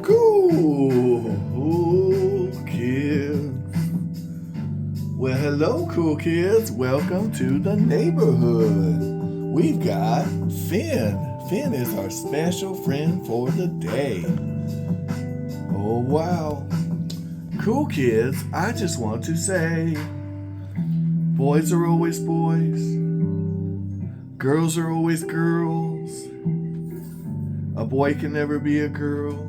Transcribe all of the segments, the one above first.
Cool kids. Well, hello, cool kids. Welcome to the neighborhood. We've got Finn. Finn is our special friend for the day. Oh, wow. Cool kids, I just want to say, boys are always boys. Girls are always girls. A boy can never be a girl.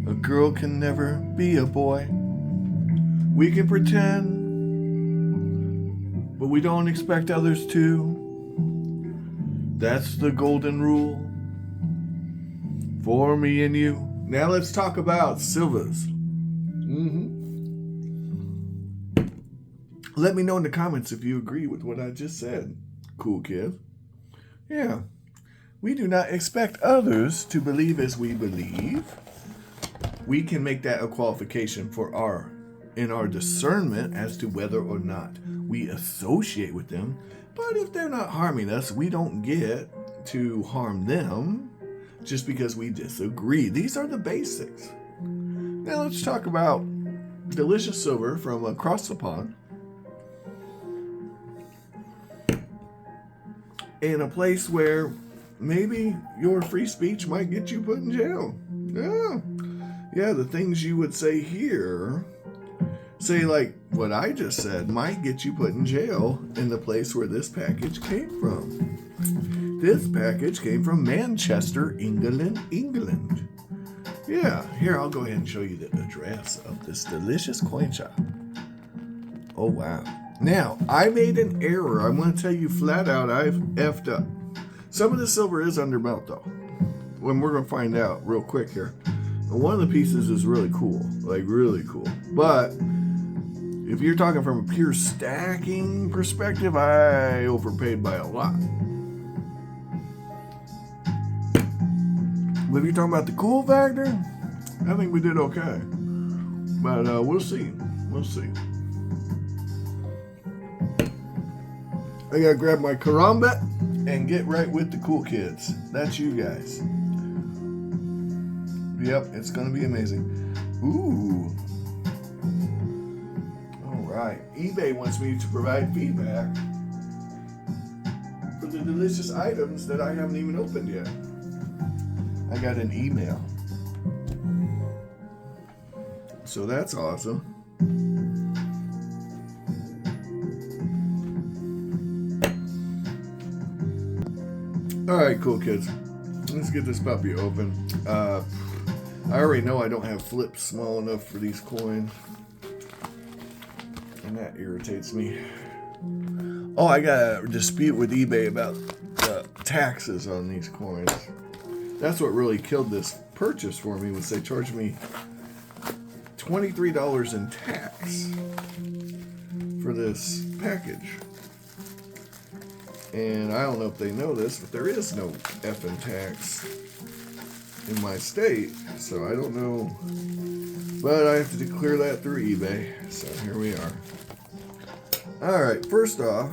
A girl can never be a boy. We can pretend, but we don't expect others to. That's the golden rule for me and you. Now let's talk about Silvas. Let me know in the comments if you agree with what I just said, cool kids. Yeah, we do not expect others to believe as we believe. We can make that a qualification for our discernment as to whether or not we associate with them. But if they're not harming us, we don't get to harm them just because we disagree. These are the basics. Now let's talk about delicious silver from across the pond. In a place where maybe your free speech might get you put in jail. Yeah, the things you would say here, say like what I just said, might get you put in jail in the place where this package came from. This package came from Manchester, England. Yeah, here, I'll go ahead and show you the address of this delicious coin shop. Oh, wow. Now, I made an error. I'm going to tell you flat out, I've effed up. Some of the silver is under melt, though. When we're going to find out real quick here. And one of the pieces is really cool, like really cool. But if you're talking from a pure stacking perspective, I overpaid by a lot. But if you're talking about the cool factor, I think we did okay. But we'll see. We'll see. I gotta grab my karambit and get right with the cool kids. That's you guys. Yep, it's gonna be amazing. Ooh. All right. eBay wants me to provide feedback for the delicious items that I haven't even opened yet. I got an email. So that's awesome. All right, cool kids. Let's get this puppy open. I already know I don't have flips small enough for these coins. And that irritates me. Oh, I got a dispute with eBay about the taxes on these coins. That's what really killed this purchase for me, was they charged me $23 in tax for this package. And I don't know if they know this, but there is no effing tax in my state, so I don't know. But I have to clear that through eBay, so here we are. Alright, first off,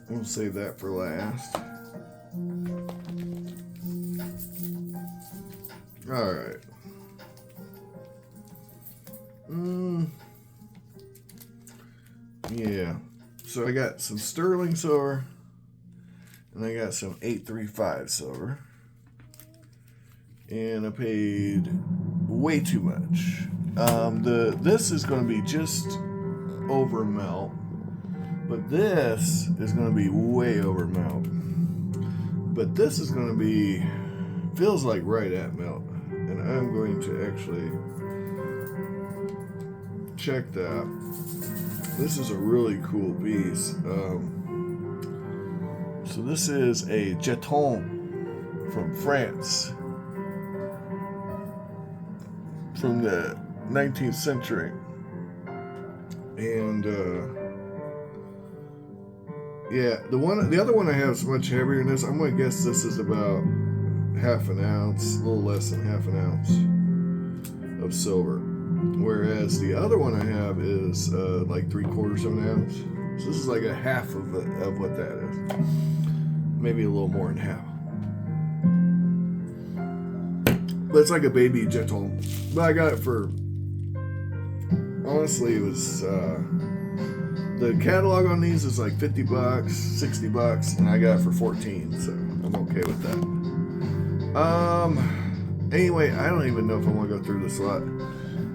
we'll save that for last. Alright. Yeah. So I got some sterling silver, and I got some 835 silver, and I paid way too much. This is going to be just over melt, but this is going to be way over melt. But this is going to be, feels like right at melt, and I'm going to actually check that. This is a really cool piece. So this is a jeton from France from the 19th century. And yeah, the other one I have is much heavier than this. I'm gonna guess this is about half an ounce, a little less than half an ounce of silver. Whereas the other one I have is like 3/4 of an ounce. So this is like a half of what that is. Maybe a little more than half. But it's like a baby jeton. But I got it for, honestly, it was, the catalog on these is like $50, $60, and I got it for 14, so I'm okay with that. Anyway, I don't even know if I want to go through this lot.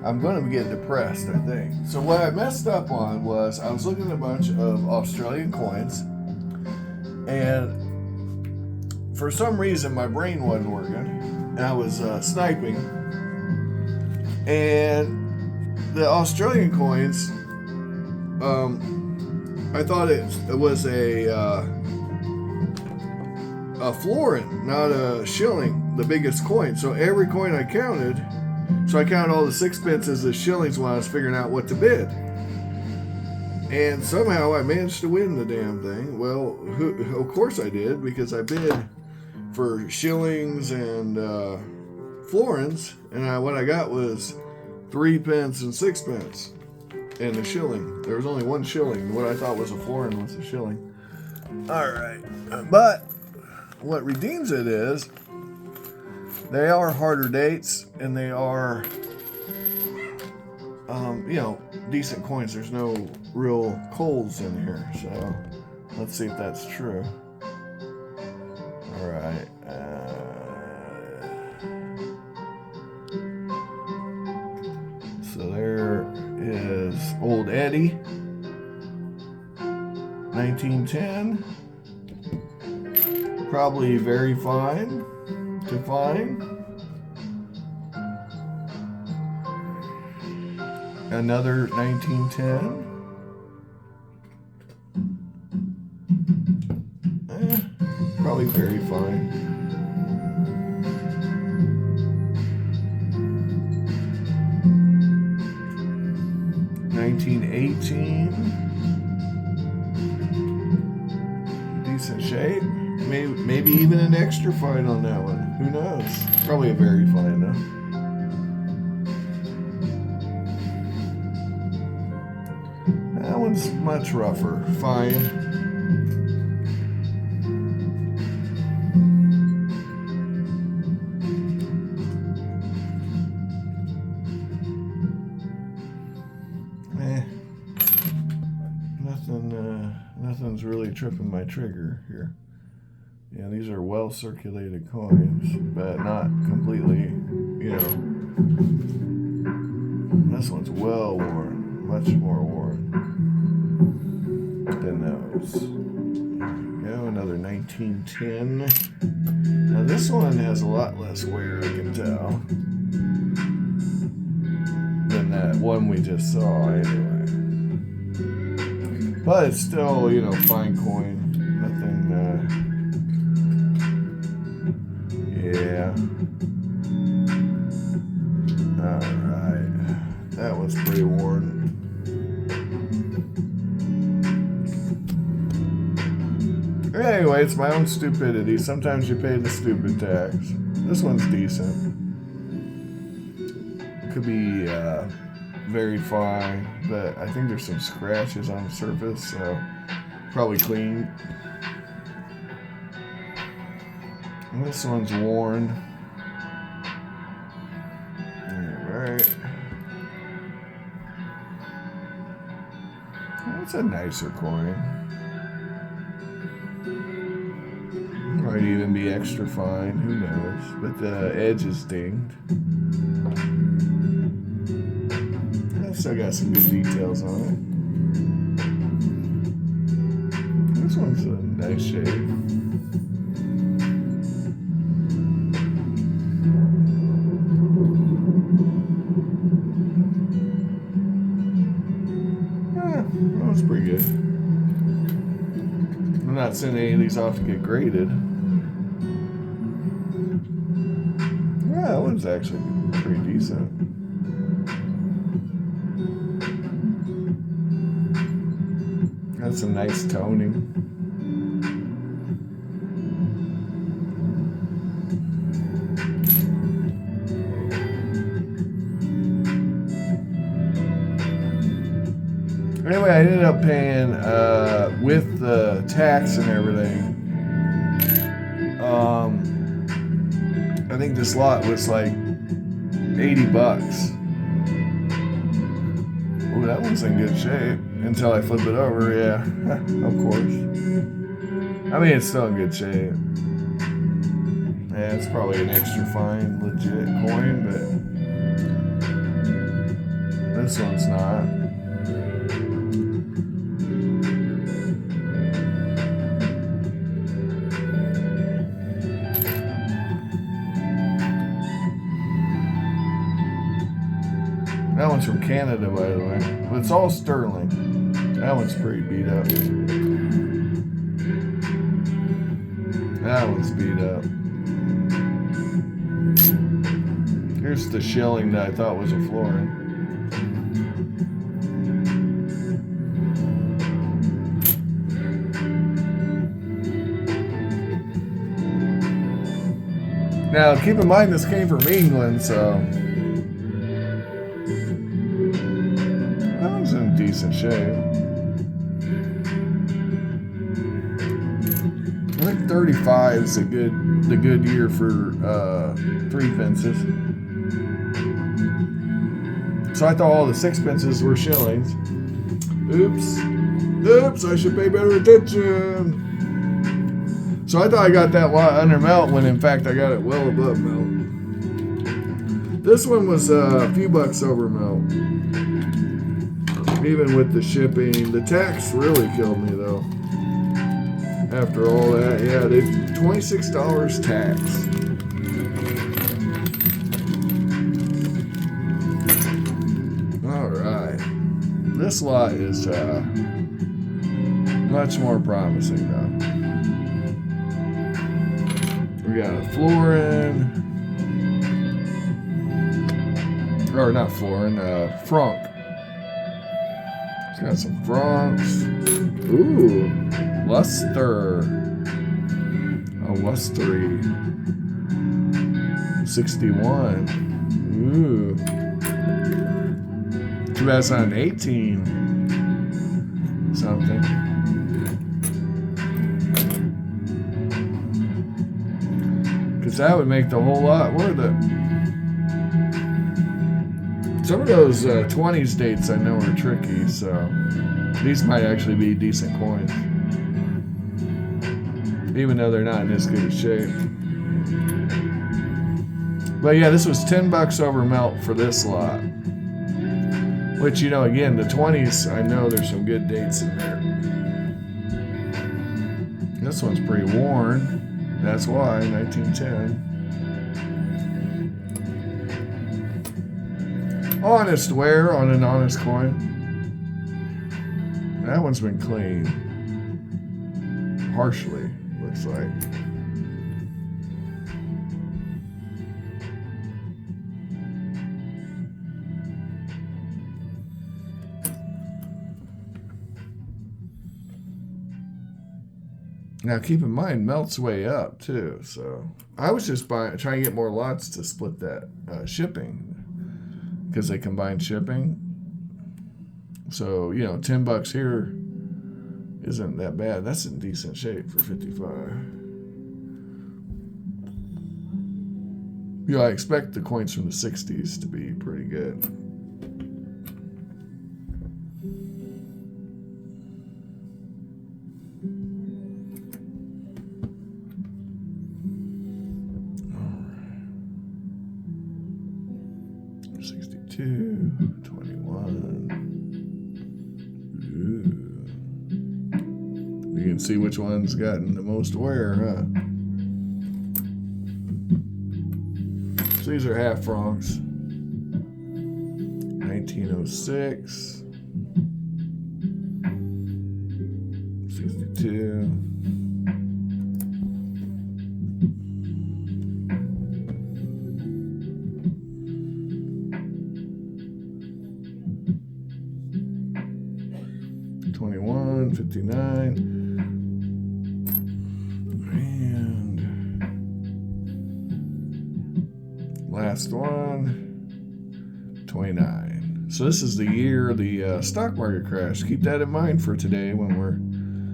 I'm going to be getting depressed, I think. So what I messed up on was I was looking at a bunch of Australian coins, and for some reason my brain wasn't working, and I was sniping, and the Australian coins, I thought it was a florin, not a shilling, the biggest coin. So every coin I counted, so I counted all the sixpences as shillings when I was figuring out what to bid. And somehow I managed to win the damn thing. Well, of course I did, because I bid for shillings and florins, and what I got was 3 pence and 6 pence. And a shilling. There was only one shilling. What I thought was a florin was a shilling. Alright. But what redeems it is, they are harder dates, and they are, decent coins. There's no real coals in here. So let's see if that's true. Alright. So there is Old Eddie, 1910. Probably very fine to find. Another 1910. Probably very fine. $19.18. Decent shape. Maybe even an extra fine on that one. Who knows? Probably a very fine though. That one's much rougher. Fine. Nothing's really tripping my trigger here. Yeah, these are well circulated coins, but not completely, This one's well worn, much more worn than those. There we go, another 1910. Now this one has a lot less wear, I can tell, than that one we just saw anyway. But it's still, fine coin. Nothing, yeah. Alright. That was pretty worn. Anyway, it's my own stupidity. Sometimes you pay the stupid tax. This one's decent. Could be, very fine, but I think there's some scratches on the surface, so probably clean. And this one's worn. Alright. That's a nicer coin. Might even be extra fine, who knows, but the edge is dinged. Still got some good details on it. This one's a nice shape. That was pretty good. I'm not sending any of these off to get graded. Yeah, that one's actually pretty decent. Got some nice toning. Anyway, I ended up paying, with the tax and everything, think this lot was like $80. Ooh, that one's in good shape. Until I flip it over, yeah. Of course. I mean, it's still in good shape. Yeah, it's probably an extra fine, legit coin, but this one's not. That one's from Canada, by the way. But it's all sterling. That one's pretty beat up. That one's beat up. Here's the shilling that I thought was a florin. Now, keep in mind this came from England, so that was in decent shape. I think 35 is the good year for 3 pences. So I thought all the 6 pences were shillings. Oops, I should pay better attention. So I thought I got that lot under melt when in fact I got it well above melt. This one was a few bucks over melt. Even with the shipping. The tax really killed me though. After all that, yeah, they $26 tax. Alright. This lot is much more promising though. We got a florin. Or not florin, franc. It's got some francs. Ooh. Luster. A lustery. 61. Ooh. Too bad it's not an 18 something. Because that would make the whole lot worth it. Some of those 20s dates I know are tricky, so these might actually be decent coins. Even though they're not in this good shape. But yeah, this was $10 over melt for this lot. Which, you know, again, the 20s, I know there's some good dates in there. This one's pretty worn. That's why, 1910. Honest wear on an honest coin. That one's been cleaned. Harshly, looks like. Now, keep in mind, melt's way up, too. So, I was just trying to get more lots to split that shipping. Because they combine shipping. So, you know, $10 here isn't that bad. That's in decent shape for 55. You know, I expect the coins from the 60s to be pretty good. Two, 21. Ooh. You can see which one's gotten the most wear, huh? So these are half francs. 1906. 62. $21, $59, and last one, $29. So this is the year the stock market crashed. Keep that in mind for today when we're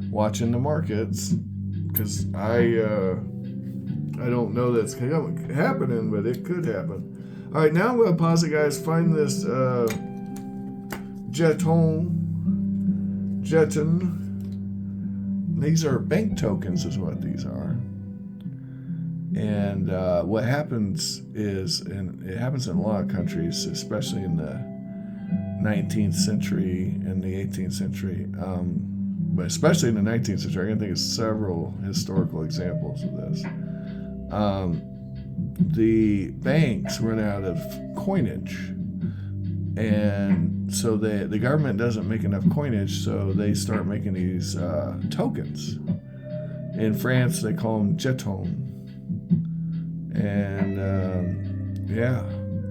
watching the markets, because I I don't know that's happening, but it could happen. All right, now I'm going to pause it, guys. Find this jeton. These are bank tokens is what these are. And what happens is, and it happens in a lot of countries, especially in the 19th century and the 18th century, but especially in the 19th century, I can think of several historical examples of this. The banks run out of coinage, and so the government doesn't make enough coinage, so they start making these tokens. In France, they call them jetons. And yeah,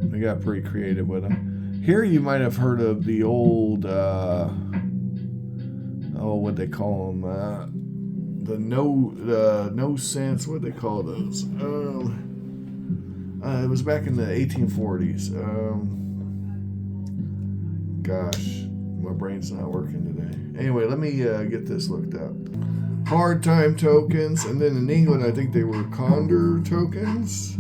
they got pretty creative with them. Here you might have heard of the old, what they call them, the no sense, what they call those? It was back in the 1840s. Gosh, my brain's not working today. Anyway, let me get this looked up. Hard time tokens, and then in England I think they were condor tokens.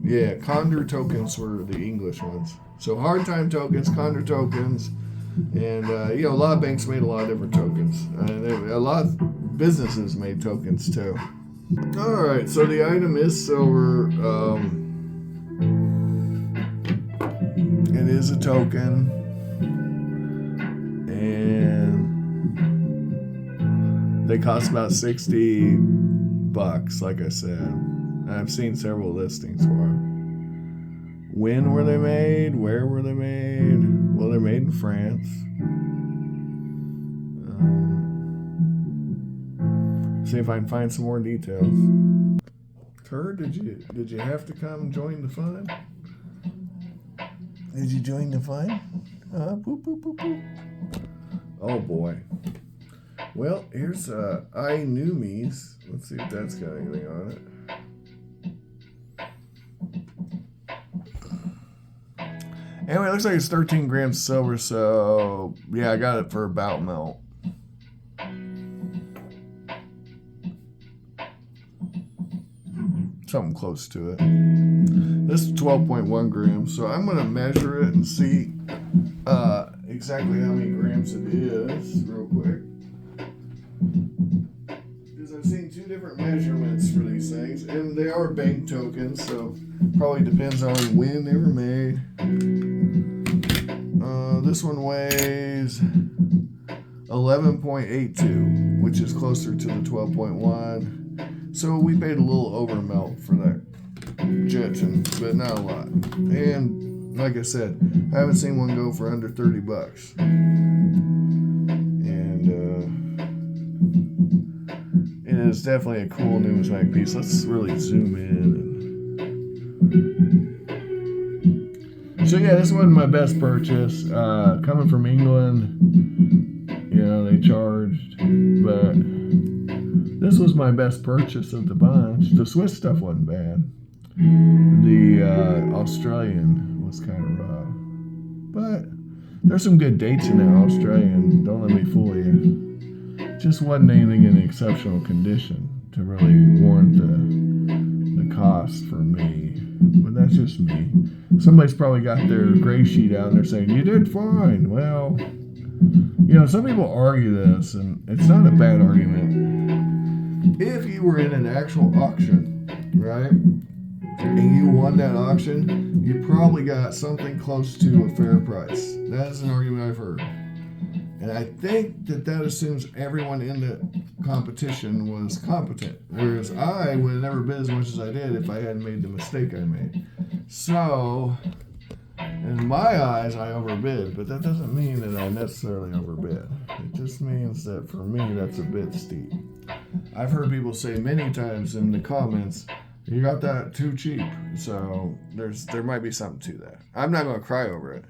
Yeah, condor tokens were the English ones. So hard time tokens, condor tokens, and a lot of banks made a lot of different tokens. A lot of businesses made tokens too. All right, so the item is silver. It is a token, and they cost about $60, like I said. I've seen several listings for them. When were they made? Where were they made? Well, they're made in France. See if I can find some more details. Turd, did you have to come join the fun? Did you join the fun? Boop, boop, boop, boop. Oh boy. Well, here's iNumies. Let's see if that's got anything on it. Anyway, it looks like it's 13 grams of silver, so yeah, I got it for about melt. Something close to it. This is 12.1 grams, so I'm going to measure it and see exactly how many grams it is real quick. Because I've seen two different measurements for these things, and they are bank tokens, so probably depends on when they were made. This one weighs 11.82, which is closer to the 12.1. So we paid a little over melt for that jeton, but not a lot. And like I said, I haven't seen one go for under $30. And it is definitely a cool numismatic piece. Let's really zoom in. So yeah, this wasn't my best purchase. Coming from England, they charged, but this was my best purchase of the bunch. The Swiss stuff wasn't bad. The Australian was kind of rough. But there's some good dates in that Australian. Don't let me fool you. Just wasn't anything in exceptional condition to really warrant the cost for me. But that's just me. Somebody's probably got their gray sheet out and they're saying, you did fine. Well, some people argue this, and it's not a bad argument. If you were in an actual auction, right, and you won that auction, you probably got something close to a fair price. That is an argument I've heard. And I think that assumes everyone in the competition was competent, whereas I would have never bid as much as I did if I hadn't made the mistake I made. So, in my eyes, I overbid, but that doesn't mean that I necessarily overbid. It just means that for me, that's a bit steep. I've heard people say many times in the comments, you got that too cheap. So there might be something to that. I'm not going to cry over it.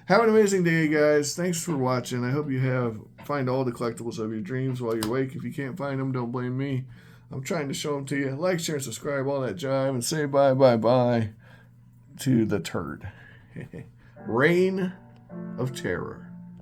Have an amazing day, guys. Thanks for watching. I hope you find all the collectibles of your dreams while you're awake. If you can't find them, don't blame me. I'm trying to show them to you. Like, share, and subscribe, all that jive, and say bye to the turd. Reign of Terror.